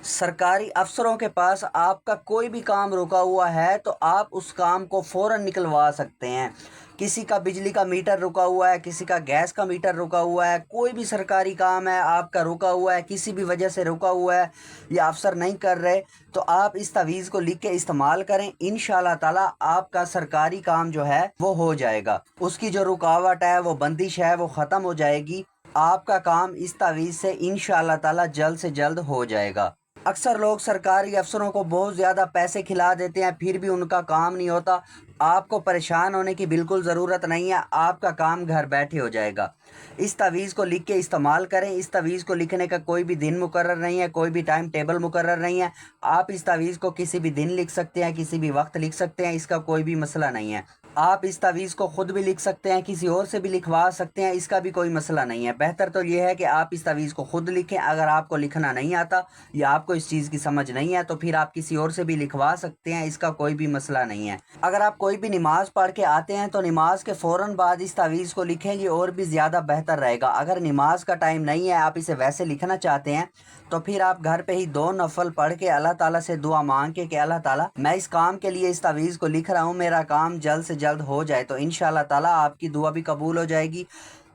सरकारी अफसरों के पास आपका कोई भी काम रुका हुआ है तो आप उस काम को फ़ौरन निकलवा सकते हैं। किसी का बिजली का मीटर रुका हुआ है, किसी का गैस का मीटर रुका हुआ है, कोई भी सरकारी काम है आपका रुका हुआ है, किसी भी वजह से रुका हुआ है या अफसर नहीं कर रहे, तो आप इस तवीज़ को लिख के इस्तेमाल करें। इंशाल्लाह ताला आपका सरकारी काम जो है वो हो जाएगा। उसकी जो रुकावट है, वो बंदिश है, वो ख़त्म हो जाएगी। आपका काम इस तवीज़ से इंशाल्लाह ताला जल्द से जल्द हो जाएगा। अक्सर लोग सरकारी अफसरों को बहुत ज़्यादा पैसे खिला देते हैं, फिर भी उनका काम नहीं होता। आपको परेशान होने की बिल्कुल ज़रूरत नहीं है, आपका काम घर बैठे हो जाएगा। इस तवीज़ को लिख के इस्तेमाल करें। इस तवीज़ को लिखने का कोई भी दिन मुकर्रर नहीं है, कोई भी टाइम टेबल मुकर्रर नहीं है। आप इस तवीज़ को किसी भी दिन लिख सकते हैं, किसी भी वक्त लिख सकते हैं, इसका कोई भी मसला नहीं है। आप इस तवीज़ को ख़ुद भी लिख सकते हैं, किसी और से भी लिखवा सकते हैं, इसका भी कोई मसला नहीं है। बेहतर तो ये है कि आप इस तवीज़ को ख़ुद लिखें। अगर आपको लिखना नहीं आता या आपको इस चीज़ की समझ नहीं है तो फिर आप किसी और से भी लिखवा सकते हैं, इसका कोई भी मसला नहीं है। अगर आप कोई भी नमाज़ पढ़ के आते हैं तो नमाज के फ़ौरन बाद इस तवीज़ को लिखें, ये और भी ज़्यादा बेहतर रहेगा। अगर नमाज का टाइम नहीं है, आप इसे वैसे लिखना चाहते हैं, तो फिर आप घर पे ही 2 नफल पढ़ के अल्लाह ताला से दुआ मांग के कि अल्लाह ताला मैं इस काम के लिए इस तवीज़ को लिख रहा हूँ, मेरा काम जल्द से जल्द हो जाए, तो इंशाल्लाह ताला आपकी दुआ भी कबूल हो जाएगी,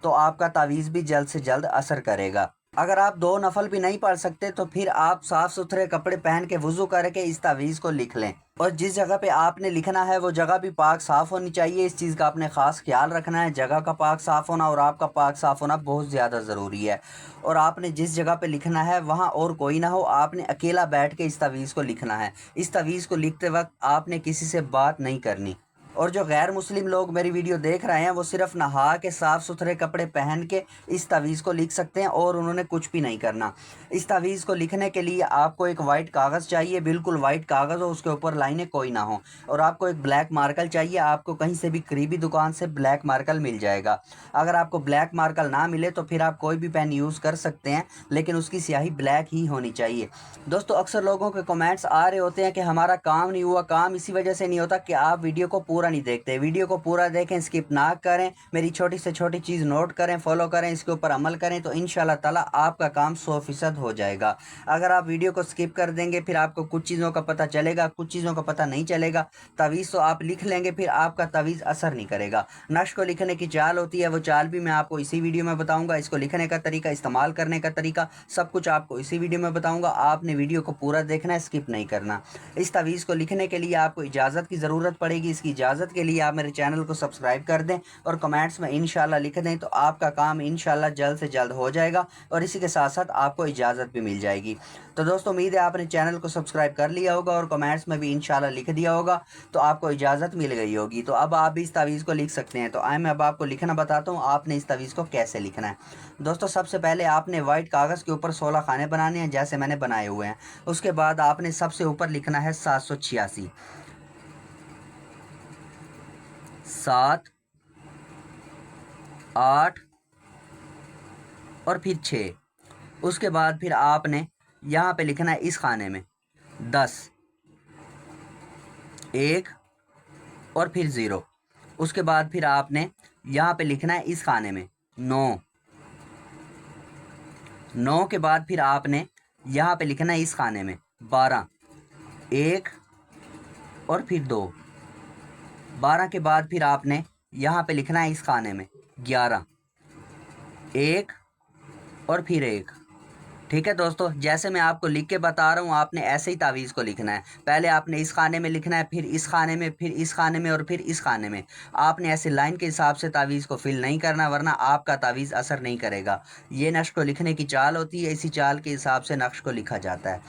तो आपका तावीज़ भी जल्द से जल्द असर करेगा। अगर आप 2 नफल भी नहीं पढ़ सकते तो फिर आप साफ़ सुथरे कपड़े पहन के वज़ू करके इस तावीज़ को लिख लें। और जिस जगह पे आपने लिखना है वो जगह भी पाक साफ़ होनी चाहिए। इस चीज़ का आपने ख़ास ख्याल रखना है। जगह का पाक साफ़ होना और आपका पाक साफ़ होना बहुत ज़्यादा ज़रूरी है। और आपने जिस जगह पे लिखना है वहाँ और कोई ना हो, आपने अकेला बैठ के इस तवीज़ को लिखना है। इस तवीज़ को लिखते वक्त आपने किसी से बात नहीं करनी। और जो गैर मुस्लिम लोग मेरी वीडियो देख रहे हैं वो सिर्फ नहा के साफ़ सुथरे कपड़े पहन के इस तवीज़ को लिख सकते हैं और उन्होंने कुछ भी नहीं करना। इस तवीज़ को लिखने के लिए आपको एक वाइट कागज़ चाहिए, बिल्कुल वाइट कागज़ हो, उसके ऊपर लाइनें कोई ना हो। और आपको एक ब्लैक मार्कर चाहिए। आपको कहीं से भी करीबी दुकान से ब्लैक मार्कर मिल जाएगा। अगर आपको ब्लैक मार्कर ना मिले तो फिर आप कोई भी पेन यूज़ कर सकते हैं, लेकिन उसकी स्याही ब्लैक ही होनी चाहिए। दोस्तों, अक्सर लोगों के कमेंट्स आ रहे होते हैं कि हमारा काम नहीं हुआ। काम इसी वजह से नहीं होता कि आप वीडियो को पूरा नहीं देखते। वीडियो को पूरा देखें, स्किप ना करें, मेरी छोटी से छोटी चीज़ नोट करें, फॉलो करें, इसके ऊपर अमल करें, तो इंशाल्लाह ताला आपका काम 100% हो जाएगा। अगर आप वीडियो को स्किप कर देंगे फिर आपको कुछ चीज़ों का पता चलेगा, कुछ चीज़ों का पता नहीं चलेगा। तवीज़ तो आप लिख लेंगे, फिर आपका तवीज़ असर नहीं करेगा। नक्श को लिखने की चाल होती है, वो चाल भी मैं आपको इसी वीडियो में बताऊँगा। इसको लिखने का तरीका, इस्तेमाल करने का तरीका, सब कुछ आपको इसी वीडियो में बताऊँगा। आपने वीडियो को पूरा देखना है, स्किप नहीं करना। इस तवीज़ को लिखने के लिए आपको इजाज़त की ज़रूरत पड़ेगी। इसकी इजाज़त के लिए आप मेरे चैनल को सब्सक्राइब कर दें और कमेंट्स में इंशाल्लाह लिख दें, तो आपका काम इंशाल्लाह जल्द से जल्द हो जाएगा और इसी के साथ साथ आपको इजाज़त भी मिल जाएगी। तो दोस्तों, उम्मीद है आपने चैनल को सब्सक्राइब कर लिया होगा और कमेंट्स में भी इंशाल्लाह लिख दिया होगा, तो आपको इजाज़त मिल गई होगी। तो अब आप भी इस तावीज़ को लिख सकते हैं। तो आए मैं अब आपको लिखना बताता हूँ, आपने इस तावीज़ को कैसे लिखना है। दोस्तों, सबसे पहले आपने वाइट कागज़ के ऊपर 16 खाने बनाने हैं, जैसे मैंने बनाए हुए हैं। उसके बाद आपने सबसे ऊपर लिखना है 786, 7, 8 और फिर 6। उसके बाद फिर आपने यहाँ पे लिखना है इस खाने में 10, 1 और फिर 0। उसके बाद फिर आपने यहाँ पे लिखना है इस खाने में 9, 9 के बाद फिर आपने यहाँ पे लिखना है इस खाने में 12, 1 और फिर 2। 12 के बाद फिर आपने यहाँ पे लिखना है इस खाने में 11, 1 और फिर 1। ठीक है दोस्तों, जैसे मैं आपको लिख के बता रहा हूँ आपने ऐसे ही तावीज़ को लिखना है। पहले आपने इस खाने में लिखना है, फिर इस खाने में, फिर इस खाने में और फिर इस खाने में। आपने ऐसे लाइन के हिसाब से तावीज़ को फिल नहीं करना, वरना आपका तावीज़ असर नहीं करेगा। ये नक्श को लिखने की चाल होती है, इसी चाल के हिसाब से नक्श को लिखा जाता है।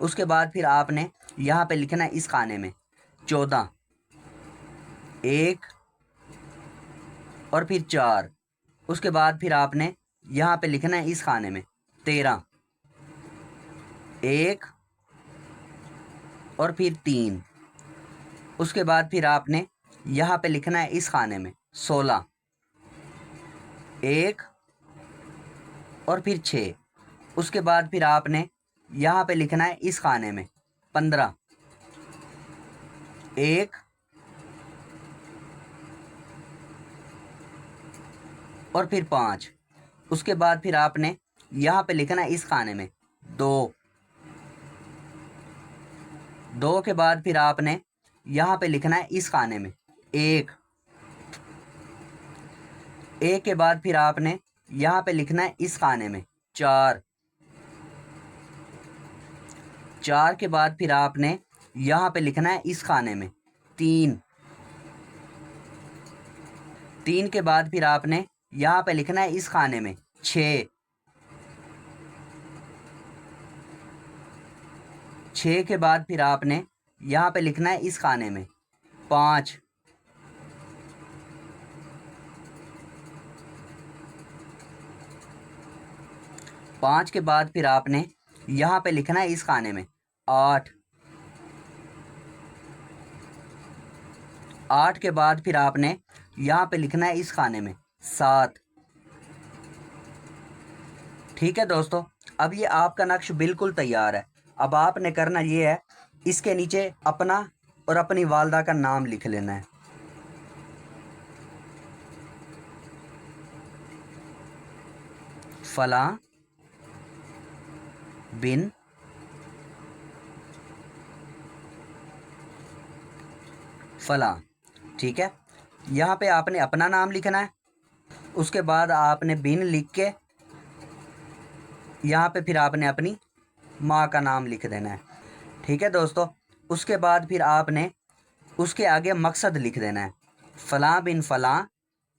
उसके बाद फिर आपने यहाँ पर लिखना है इस खाने में 14, 1 और फिर 4। उसके बाद फिर आपने यहाँ पे लिखना है इस खाने में 13, 1 और फिर 3। उसके बाद फिर आपने यहाँ पे लिखना है इस खाने में 16, 1 और फिर 6। उसके बाद फिर आपने यहाँ पे लिखना है इस खाने में 15, 1 और फिर 5। उसके बाद फिर आपने यहाँ पे लिखना है इस खाने में 2, 2 के बाद फिर आपने यहाँ पे लिखना है इस खाने में 1। 1 के बाद फिर आपने यहाँ पे लिखना है इस खाने में 4। 4 के बाद फिर आपने यहाँ पे लिखना है इस खाने में 3। 3 के बाद फिर आपने यहाँ पे लिखना है इस खाने में 6। 6 के बाद फिर आपने यहाँ पे लिखना है इस खाने में 5। 5 के बाद फिर आपने यहाँ पे लिखना है इस खाने में 8। 8 के बाद फिर आपने यहाँ पे लिखना है इस खाने में 7। ठीक है दोस्तों, अब ये आपका नक्श बिल्कुल तैयार है। अब आपने करना ये है, इसके नीचे अपना और अपनी वालदा का नाम लिख लेना है। फलां बिन फलां। ठीक है, यहाँ पे आपने अपना नाम लिखना है, उसके बाद आपने बिन लिख के यहाँ पे फिर आपने अपनी माँ का नाम लिख देना है। ठीक है दोस्तों, उसके बाद फिर आपने उसके आगे मकसद लिख देना है, फ़लाँ बिन फ़लाँ।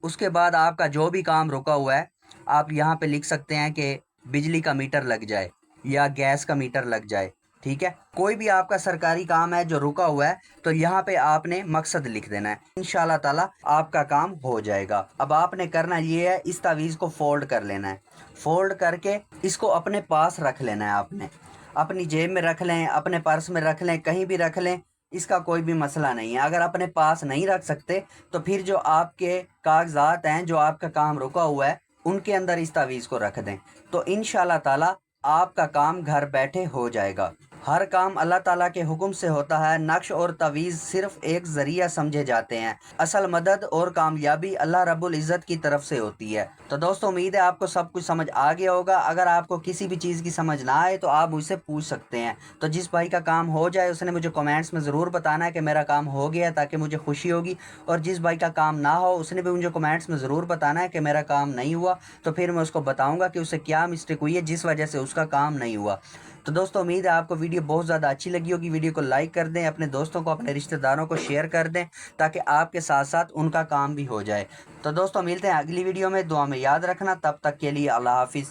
उसके बाद आपका जो भी काम रुका हुआ है आप यहाँ पे लिख सकते हैं कि बिजली का मीटर लग जाए या गैस का मीटर लग जाए। ठीक है, कोई भी आपका सरकारी काम है जो रुका हुआ है तो यहाँ पे आपने मकसद लिख देना है। इंशाल्लाह ताला आपका काम हो जाएगा। अब आपने करना ये है, इस तावीज़ को फोल्ड कर लेना है। फोल्ड करके इसको अपने पास रख लेना है। आपने अपनी जेब में रख लें, अपने पर्स में रख लें, कहीं भी रख लें, इसका कोई भी मसला नहीं है। अगर अपने पास नहीं रख सकते तो फिर जो आपके कागजात हैं, जो आपका काम रुका हुआ है, उनके अंदर इस तावीज़ को रख दें तो इंशाल्लाह ताला आपका काम घर बैठे हो जाएगा। हर काम अल्लाह ताला के हुक्म से होता है। नक्श और तावीज़ सिर्फ एक ज़रिया समझे जाते हैं। असल मदद और कामयाबी अल्लाह रब्बुल इज़्ज़त की तरफ से होती है। तो दोस्तों, उम्मीद है आपको सब कुछ समझ आ गया होगा। अगर आपको किसी भी चीज़ की समझ ना आए तो आप मुझसे पूछ सकते हैं। तो जिस भाई का काम हो जाए उसने मुझे कमेंट्स में ज़रूर बताना है कि मेरा काम हो गया, ताकि मुझे खुशी होगी। और जिस भाई का काम ना हो उसने भी मुझे कमेंट्स में ज़रूर बताना है कि मेरा काम नहीं हुआ, तो फिर मैं उसको बताऊँगा कि उससे क्या मिस्टेक हुई है जिस वजह से उसका काम नहीं हुआ। तो दोस्तों, उम्मीद है आपको वीडियो बहुत ज़्यादा अच्छी लगी होगी। वीडियो को लाइक कर दें, अपने दोस्तों को, अपने रिश्तेदारों को शेयर कर दें, ताकि आपके साथ साथ उनका काम भी हो जाए। तो दोस्तों, मिलते हैं अगली वीडियो में। दुआ में याद रखना। तब तक के लिए अल्लाह हाफिज़।